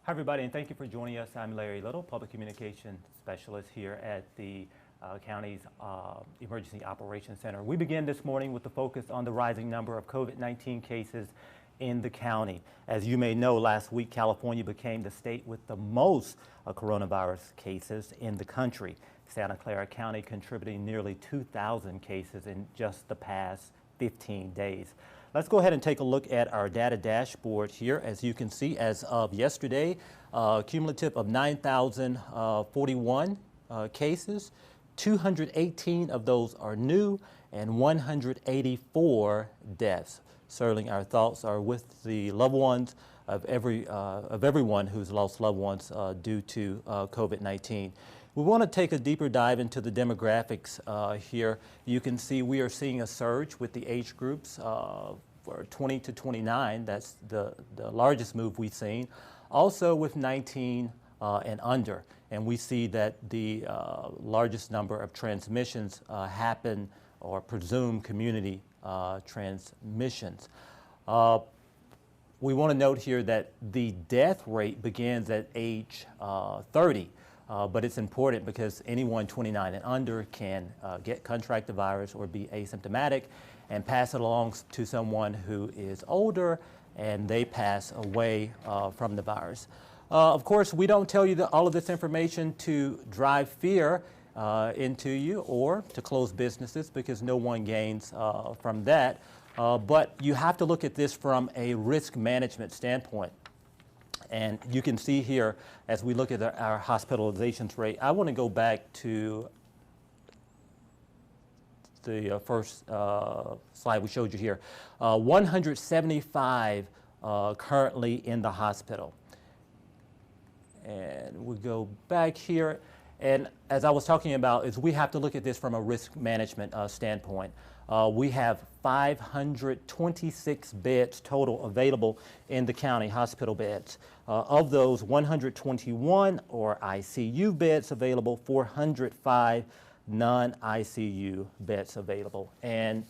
Hi, everybody, and thank you for joining us. I'm Larry Little, Public Communication Specialist here at the county's Emergency Operations Center. We begin this morning with the focus on the rising number of COVID-19 cases in the county. As you may know, last week, California became the state with the most coronavirus cases in the country. Santa Clara County contributing nearly 2,000 cases in just the past 15 days. Let's go ahead and take a look at our data dashboard here. As you can see, as of yesterday, cumulative of 9,041 cases. 218 of those are new and 184 deaths. Certainly our thoughts are with the loved ones of everyone who's lost loved ones due to COVID-19. We want to take a deeper dive into the demographics here. You can see we are seeing a surge with the age groups for 20 to 29. That's the largest move we've seen. Also with 19 and under. And we see that the largest number of transmissions happen or presume community transmissions. We want to note here that the death rate begins at age 30. But it's important because anyone 29 and under can contract the virus or be asymptomatic and pass it along to someone who is older and they pass away from the virus. Of course, we don't tell you all of this information to drive fear into you or to close businesses because no one gains from that. But you have to look at this from a risk management standpoint. And you can see here, as we look at our hospitalizations rate, I want to go back to the first slide we showed you here. 175 currently in the hospital. And we go back here. And as I was talking about, is we have to look at this from a risk management standpoint. We have 526 beds total available in the county, hospital beds. Of those, 121 are ICU beds available, 405 non-ICU beds available. And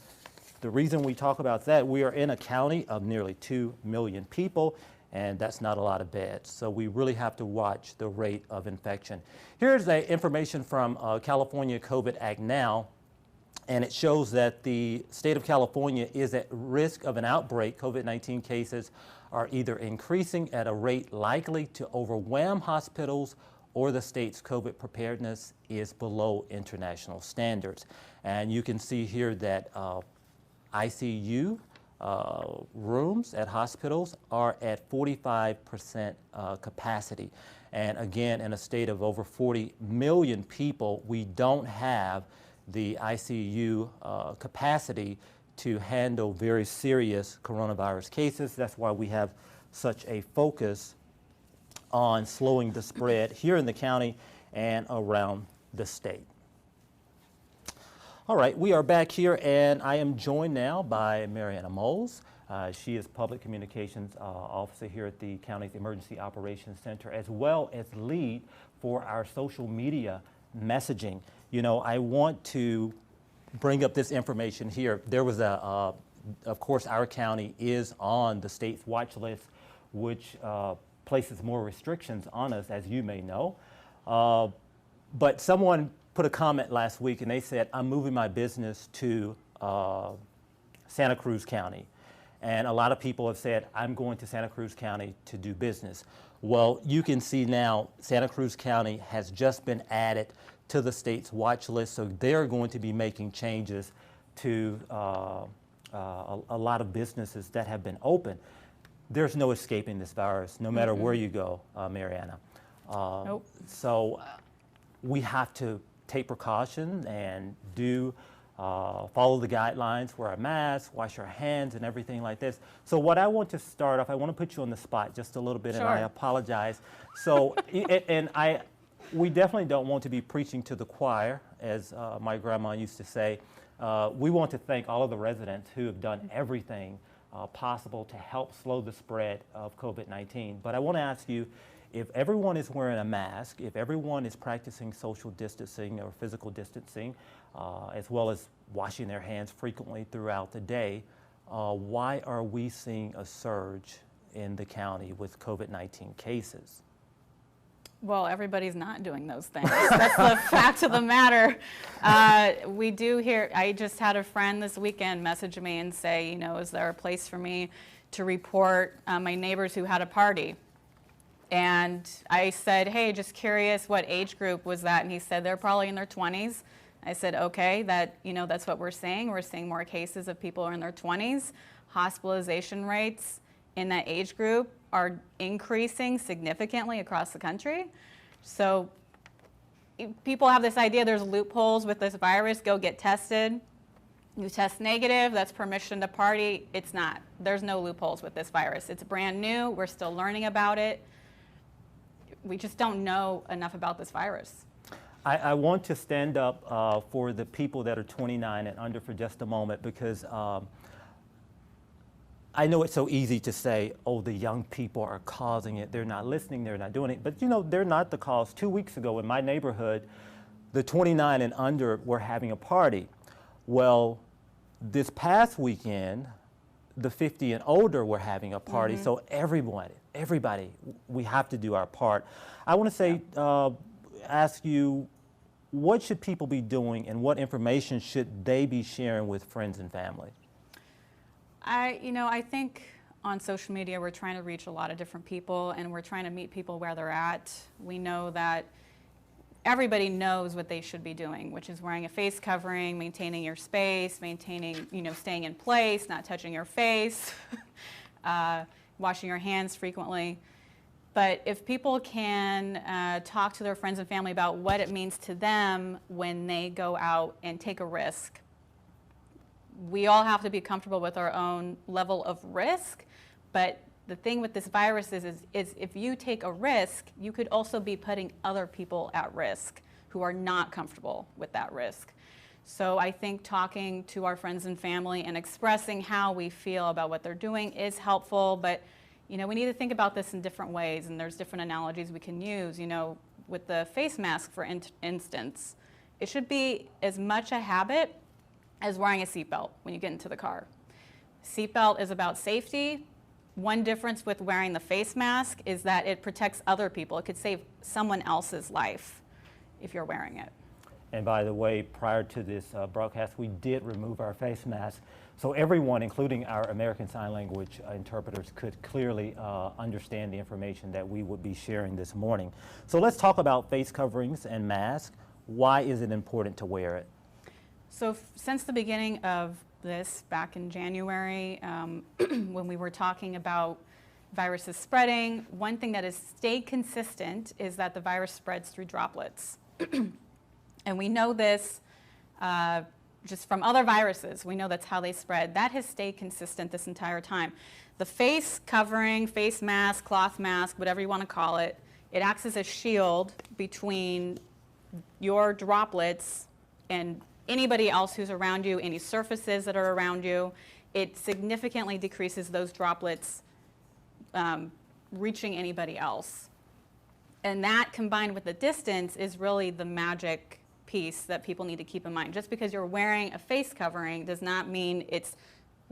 the reason we talk about that, we are in a county of nearly 2 million people, and that's not a lot of beds. So we really have to watch the rate of infection. Here's the information from California COVID Act Now. And it shows that the state of California is at risk of an outbreak. COVID-19 cases are either increasing at a rate likely to overwhelm hospitals or the state's COVID preparedness is below international standards. And you can see here that ICU rooms at hospitals are at 45% capacity. And again, in a state of over 40 million people, we don't have the ICU capacity to handle very serious coronavirus cases. That's why we have such a focus on slowing the spread here in the county and around the state. All right, we are back here, and I am joined now by Mariana Moles. She is Public Communications Officer here at the county's Emergency Operations Center, as well as lead for our social media messaging. You know, I want to bring up this information here. There was of course, our county is on the state's watch list, which places more restrictions on us, as you may know. But someone put a comment last week and they said, I'm moving my business to Santa Cruz County. And a lot of people have said, I'm going to Santa Cruz County to do business. Well, you can see now Santa Cruz County has just been added to the state's watch list, so they're going to be making changes to a lot of businesses that have been open. There's no escaping this virus, no matter where you go, Mariana. Nope. So we have to take precaution and follow the guidelines, wear a mask, wash our hands, and everything like this. So what I want to start off, I want to put you on the spot just a little bit, Sure. and I apologize. So, we definitely don't want to be preaching to the choir, as my grandma used to say. We want to thank all of the residents who have done everything possible to help slow the spread of COVID-19. But I want to ask you, if everyone is wearing a mask, if everyone is practicing social distancing or physical distancing, as well as washing their hands frequently throughout the day, why are we seeing a surge in the county with COVID-19 cases? Well, everybody's not doing those things. That's the fact of the matter. We do hear, I just had a friend this weekend message me and say, you know, is there a place for me to report my neighbors who had a party? And I said, hey, just curious, what age group was that? And he said, they're probably in their 20s. I said, okay, that's what we're seeing. We're seeing more cases of people in their 20s. Hospitalization rates in that age group are increasing significantly across the country. So people have this idea there's loopholes with this virus, go get tested. You test negative, that's permission to party. It's not. There's no loopholes with this virus. It's brand new, we're still learning about it. We just don't know enough about this virus. I want to stand up for the people that are 29 and under for just a moment, because I know it's so easy to say, oh, the young people are causing it. They're not listening, they're not doing it. But you know, they're not the cause. 2 weeks ago in my neighborhood, the 29 and under were having a party. Well, this past weekend, the 50 and older were having a party. Mm-hmm. So everybody, we have to do our part. I want to say, ask you, what should people be doing and what information should they be sharing with friends and family? I think on social media we're trying to reach a lot of different people, and we're trying to meet people where they're at. We know that everybody knows what they should be doing, which is wearing a face covering, maintaining your space, maintaining, staying in place, not touching your face, washing your hands frequently. But if people can talk to their friends and family about what it means to them when they go out and take a risk, we all have to be comfortable with our own level of risk. But the thing with this virus is if you take a risk, you could also be putting other people at risk who are not comfortable with that risk. So I think talking to our friends and family and expressing how we feel about what they're doing is helpful, but we need to think about this in different ways, and there's different analogies we can use. With the face mask, for instance, it should be as much a habit as wearing a seatbelt when you get into the car. Seatbelt is about safety. One difference with wearing the face mask is that it protects other people. It could save someone else's life if you're wearing it. And by the way, prior to this broadcast, we did remove our face masks, so everyone, including our American Sign Language interpreters, could clearly understand the information that we would be sharing this morning. So let's talk about face coverings and masks. Why is it important to wear it? So since the beginning of this, back in January, when we were talking about viruses spreading, one thing that has stayed consistent is that the virus spreads through droplets. And we know this just from other viruses. We know that's how they spread. That has stayed consistent this entire time. The face covering, face mask, cloth mask, whatever you want to call it, it acts as a shield between your droplets and anybody else who's around you, any surfaces that are around you. It significantly decreases those droplets reaching anybody else. And that, combined with the distance, is really the magic piece that people need to keep in mind. Just because you're wearing a face covering does not mean it's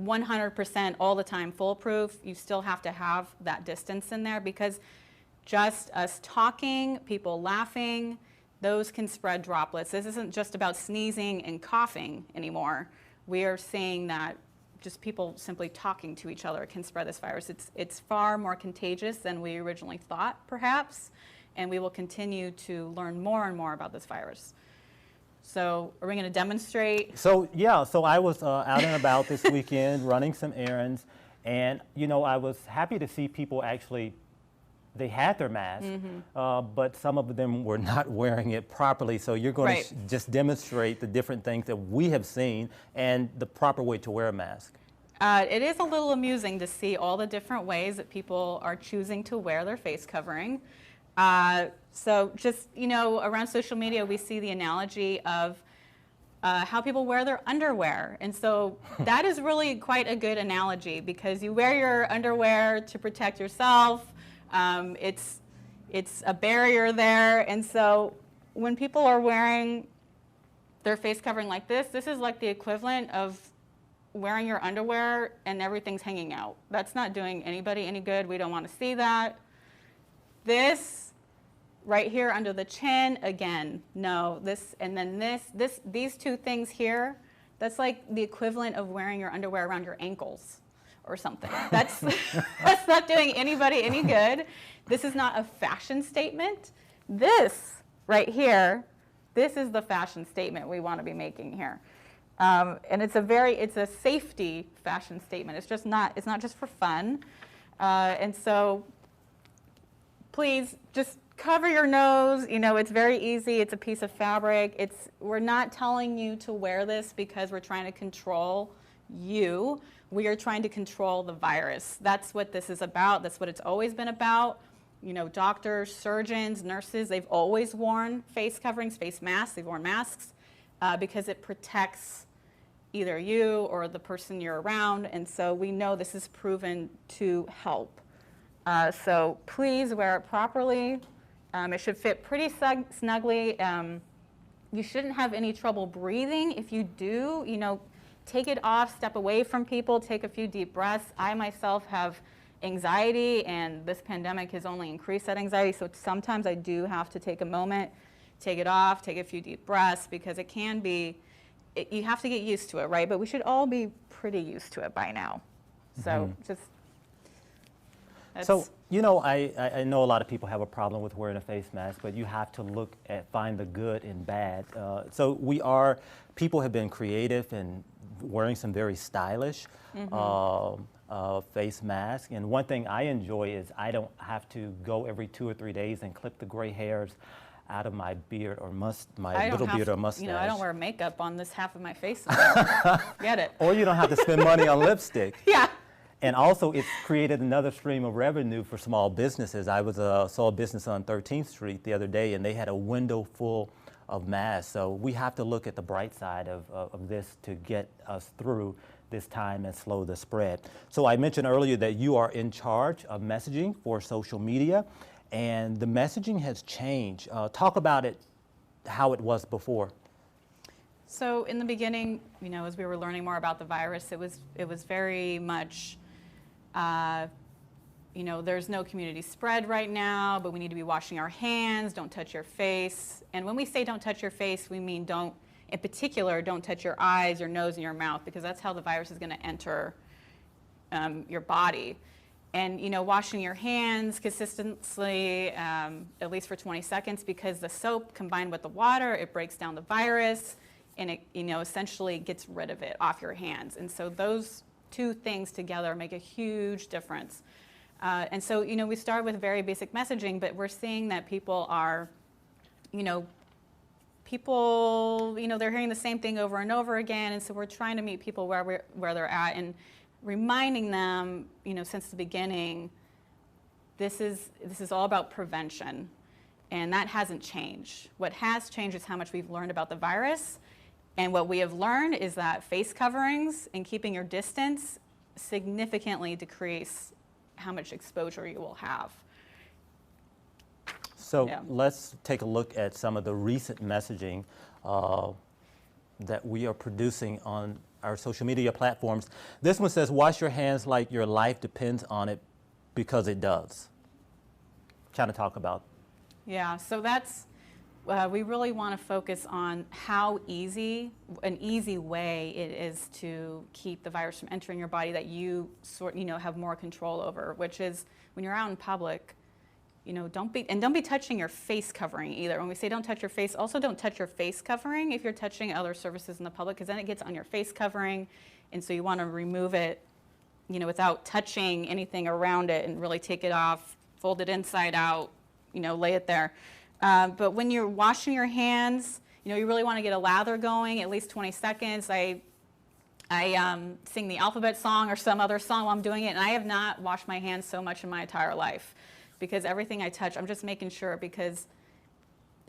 100% all the time foolproof. You still have to have that distance in there, because just us talking, people laughing, those can spread droplets. This isn't just about sneezing and coughing anymore. We are seeing that just people simply talking to each other can spread this virus. It's far more contagious than we originally thought, perhaps, and we will continue to learn more and more about this virus. So are we going to demonstrate? So I was out and about this weekend running some errands, and I was happy to see people actually, they had their mask, but some of them were not wearing it properly. So you're going to just demonstrate the different things that we have seen and the proper way to wear a mask. It is a little amusing to see all the different ways that people are choosing to wear their face covering. So just, around social media, we see the analogy of how people wear their underwear. And so that is really quite a good analogy, because you wear your underwear to protect yourself. It's a barrier there. And so when people are wearing their face covering like this is like the equivalent of wearing your underwear and everything's hanging out. That's not doing anybody any good. We don't want to see that. This right here under the chin, again, no. This and then these two things here, that's like the equivalent of wearing your underwear around your ankles or something. That's that's not doing anybody any good. This is not a fashion statement. This right here, this is the fashion statement we want to be making here. And it's a safety fashion statement. It's not just for fun. And so please just cover your nose. You know, it's very easy. It's a piece of fabric. We're not telling you to wear this because we're trying to control you. We are trying to control the virus. That's what this is about. That's what it's always been about. You know, doctors, surgeons, nurses, they've always worn face coverings, face masks. They've worn masks because it protects either you or the person you're around. And so we know this is proven to help. So please wear it properly. It should fit pretty snugly. You shouldn't have any trouble breathing. If you do, you know, take it off, step away from people, take a few deep breaths. I myself have anxiety, and this pandemic has only increased that anxiety. So sometimes I do have to take a moment, take it off, take a few deep breaths, because it can be, you have to get used to it, right? But we should all be pretty used to it by now. So just. So, you know, I know a lot of people have a problem with wearing a face mask, but you have to find the good and bad. People have been creative and wearing some very stylish face masks. And one thing I enjoy is I don't have to go every 2 or 3 days and clip the gray hairs out of my beard or beard or mustache. You know, I don't wear makeup on this half of my face. Get it? Or you don't have to spend money on lipstick. Yeah. And also, it's created another stream of revenue for small businesses. I saw a business on 13th Street the other day, and they had a window full of masks. So we have to look at the bright side of this to get us through this time and slow the spread. So I mentioned earlier that you are in charge of messaging for social media, and the messaging has changed. Talk about it, how it was before. So in the beginning, you know, as we were learning more about the virus, it was very much, you know, there's no community spread right now, but we need to be washing our hands, don't touch your face. And when we say don't touch your face, we mean in particular, don't touch your eyes, your nose, and your mouth, because that's how the virus is going to enter your body. And, you know, washing your hands consistently, at least for 20 seconds, because the soap combined with the water, it breaks down the virus, and it, you know, essentially gets rid of it off your hands. And so those two things together make a huge difference. And so, you know, we start with very basic messaging, but we're seeing that people are, you know, they're hearing the same thing over and over again. And so we're trying to meet people where they're at and reminding them, you know, since the beginning, this is all about prevention. And that hasn't changed. What has changed is how much we've learned about the virus. And what we have learned is that face coverings and keeping your distance significantly decrease how much exposure you will have. So let's take a look at some of the recent messaging that we are producing on our social media platforms. This one says, wash your hands like your life depends on it, because it does. Trying to talk about. Yeah, so that's, we really want to focus on how an easy way it is to keep the virus from entering your body that you have more control over, which is when you're out in public, you know, don't be touching your face covering either. When we say don't touch your face, also don't touch your face covering if you're touching other surfaces in the public, because then it gets on your face covering, and so you want to remove it, you know, without touching anything around it, and really take it off, fold it inside out, you know, lay it there. But when you're washing your hands, you know, you really want to get a lather going, at least 20 seconds. I sing the alphabet song or some other song while I'm doing it, and I have not washed my hands so much in my entire life, because everything I touch, I'm just making sure, because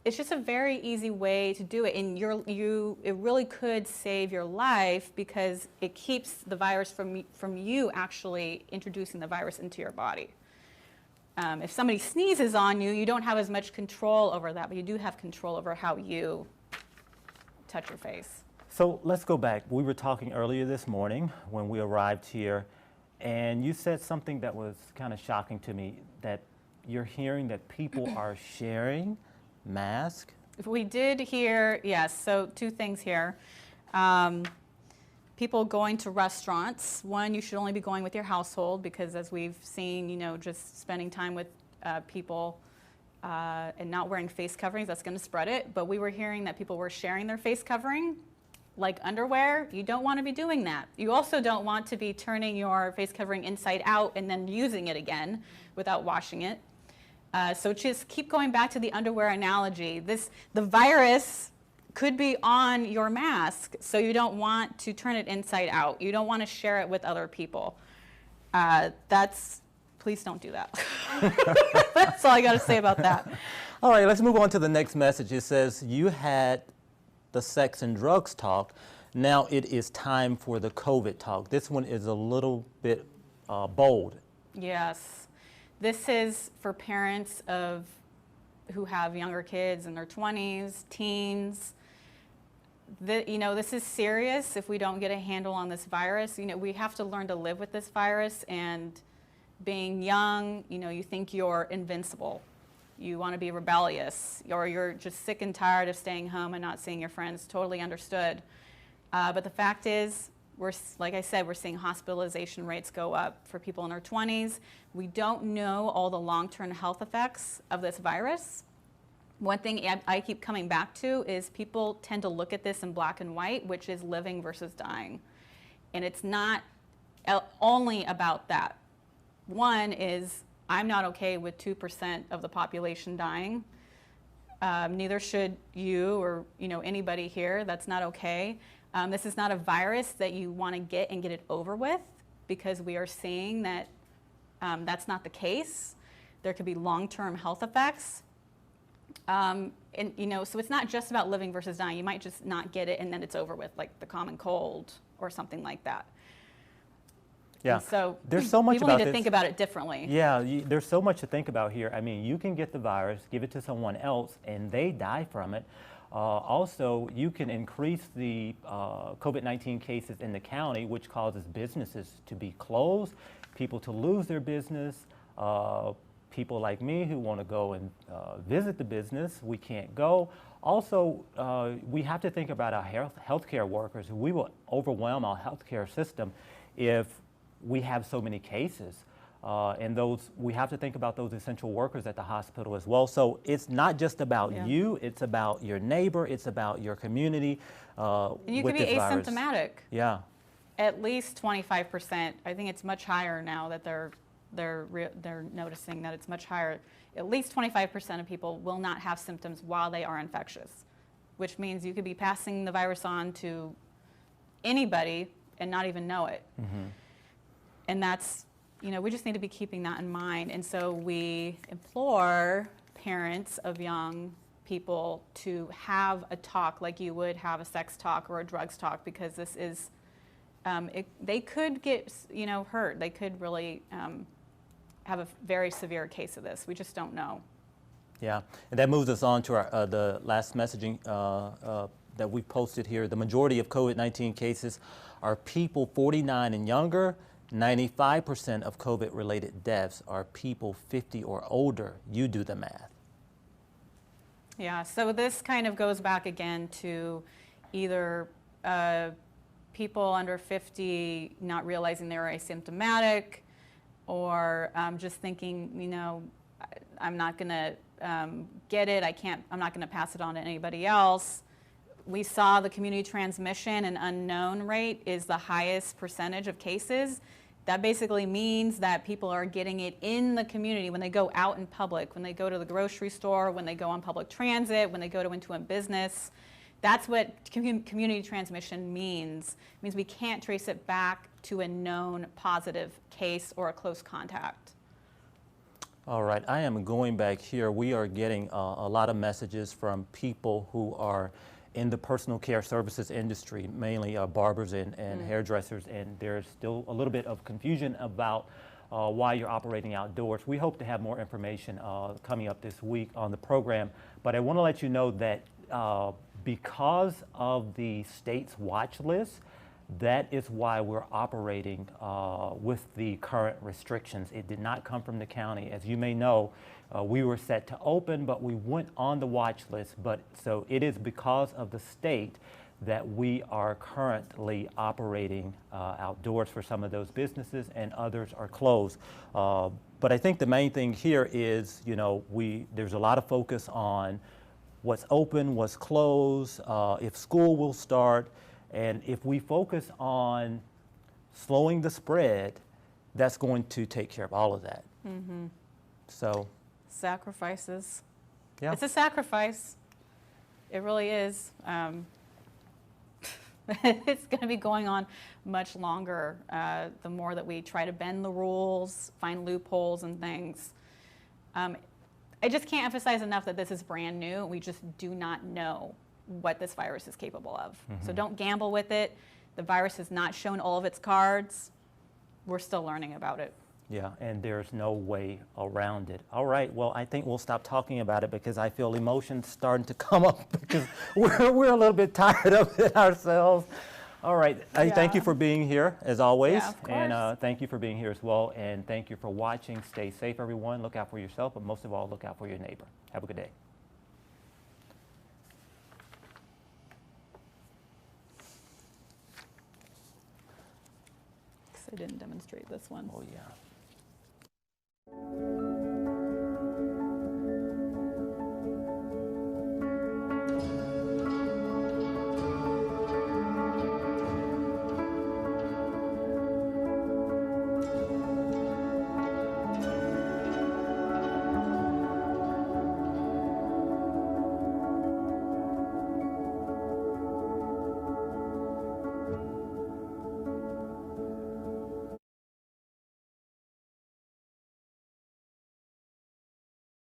it's just a very easy way to do it, and it really could save your life, because it keeps the virus from you actually introducing the virus into your body. If somebody sneezes on you, you don't have as much control over that, but you do have control over how you touch your face. So let's go back. We were talking earlier this morning when we arrived here, and you said something that was kind of shocking to me, that you're hearing that people are sharing masks. We did hear, yes, so two things here. People going to restaurants. One, you should only be going with your household because as we've seen, just spending time with people and not wearing face coverings, that's going to spread it. But we were hearing that people were sharing their face covering, like underwear. You don't want to be doing that. You also don't want to be turning your face covering inside out and then using it again without washing it. So just keep going back to the underwear analogy. The virus could be on your mask, so you don't want to turn it inside out. You don't want to share it with other people. Please don't do that. That's all I got to say about that. All right, let's move on to the next message. It says, you had the sex and drugs talk. Now it is time for the COVID talk. This one is a little bit bold. Yes. This is for parents who have younger kids in their 20s, teens. This is serious if we don't get a handle on this virus. We have to learn to live with this virus, and being young, you think you're invincible. You want to be rebellious, or you're just sick and tired of staying home and not seeing your friends. Totally understood. But the fact is, like I said, we're seeing hospitalization rates go up for people in their 20s. We don't know all the long-term health effects of this virus. One thing I keep coming back to is people tend to look at this in black and white, which is living versus dying. And it's not only about that. One is, I'm not okay with 2% of the population dying. Neither should you or anybody here. That's not okay. This is not a virus that you want to get and get it over with, because we are seeing that that's not the case. There could be long-term health effects. So it's not just about living versus dying. You might just not get it and then it's over with, like the common cold or something like that. Yeah. And so there's so much people about need to this. think about it differently. Yeah, there's so much to think about here. I mean, you can get the virus, give it to someone else, and they die from it. Also, you can increase the COVID-19 cases in the county, which causes businesses to be closed, people to lose their business, people like me who want to go and visit the business, we can't go. Also, we have to think about our healthcare workers. We will overwhelm our healthcare system if we have so many cases. And we have to think about those essential workers at the hospital as well. So it's not just about you, it's about your neighbor, it's about your community. And you could be asymptomatic. Yeah. At least 25%. I think it's much higher now that they're noticing that it's much higher. At least 25% of people will not have symptoms while they are infectious, which means you could be passing the virus on to anybody and not even know it. Mm-hmm. And that's, we just need to be keeping that in mind. And so we implore parents of young people to have a talk like you would have a sex talk or a drugs talk, because this is, they could get, hurt. They could really have a very severe case of this. We just don't know. Yeah, and that moves us on to our, the last messaging that we posted here. The majority of COVID-19 cases are people 49 and younger. 95% of COVID-related deaths are people 50 or older. You do the math. Yeah, so this kind of goes back again to either people under 50 not realizing they're asymptomatic, or just thinking, I'm not going to get it. I'm not going to pass it on to anybody else. We saw the community transmission and unknown rate is the highest percentage of cases. That basically means that people are getting it in the community when they go out in public, when they go to the grocery store, when they go on public transit, when they go into a business. That's what community transmission means. It means we can't trace it back to a known positive case or a close contact. All right, I am going back here. We are getting a lot of messages from people who are in the personal care services industry, mainly barbers and hairdressers, and there's still a little bit of confusion about why you're operating outdoors. We hope to have more information coming up this week on the program, but I want to let you know that because of the state's watch list, that is why we're operating with the current restrictions. It did not come from the county. As you may know, we were set to open, but we went on the watch list. But so it is because of the state that we are currently operating outdoors for some of those businesses, and others are closed. But I think the main thing here is, you know, there's a lot of focus on what's open, what's closed, if school will start. And if we focus on slowing the spread, that's going to take care of all of that. Mm-hmm. So. Sacrifices. Yeah. It's a sacrifice. It really is. It's going to be going on much longer the more that we try to bend the rules, find loopholes and things. I just can't emphasize enough that this is brand new. We just do not know what this virus is capable of. Mm-hmm. So don't gamble with it. The virus has not shown all of its cards. We're still learning about it. Yeah, and there's no way around it. All right, well, I think we'll stop talking about it because I feel emotions starting to come up because we're a little bit tired of it ourselves. All right, I thank you for being here as always. Yeah, of course. And thank you for being here as well. And thank you for watching. Stay safe, everyone. Look out for yourself, but most of all, look out for your neighbor. Have a good day. I didn't demonstrate this one. Oh, yeah.